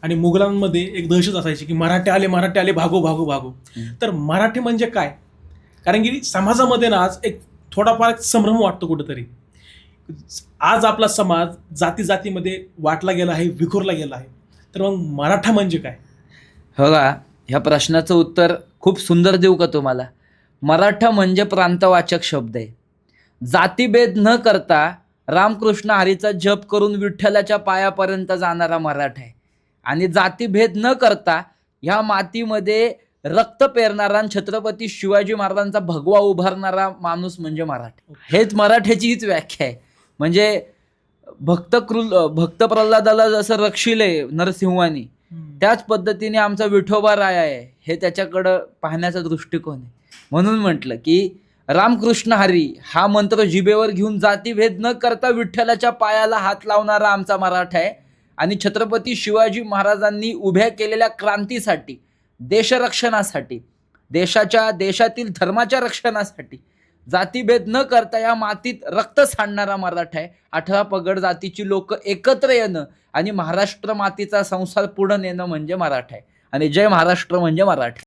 आणि मुघलांमध्ये एक दहशत असायची की मराठे आले भागो भागो भागो. तर मराठी म्हणजे काय? कारण की समाजामध्ये ना आज एक थोडाफार एक संभ्रम वाटतो कुठेतरी. आज आपला समाज जाती जातीमध्ये वाटला गेला आहे, विखुरला गेला आहे. तर मग मराठा म्हणजे काय? हो का? ह्या प्रश्नाचं उत्तर खूप सुंदर देऊ का तुम्हाला? मराठा म्हणजे प्रांतवाचक शब्द आहे. जातीभेद न करता रामकृष्ण हरीचा जप करून विठ्ठलाच्या पायापर्यंत जाणारा मराठा आहे. आणि जातीभेद न करता ह्या मातीमध्ये रक्त पेरणारा आणि छत्रपती शिवाजी महाराजांचा भगवा उभारणारा माणूस म्हणजे मराठा. हेच मराठ्याची हीच व्याख्या आहे. म्हणजे भक्त प्रल्हादाला जसं रक्षिले नरसिंहानी, त्याच पद्धतीने आमचा विठोबा राय आहे, हे त्याच्याकडं पाहण्याचा दृष्टिकोन आहे. म्हणून म्हटलं की रामकृष्ण हरी हा मंत्र जिभेवर घेऊन जातीभेद न करता विठ्ठलाच्या पायाला हात लावणारा आमचा मराठा आहे. आणि छत्रपती शिवाजी महाराजांनी उभ्या केलेल्या क्रांतीसाठी, देशरक्षणासाठी, देशातील धर्माच्या रक्षणासाठी जातीभेद न करता या मातीत रक्त सांडणारा मराठा आहे. 18 पगड जातीची लोक एकत्र येणं आणि महाराष्ट्र मातीचा संसार पुढे नेणं म्हणजे मराठा आहे. आणि जय महाराष्ट्र म्हणजे मराठा.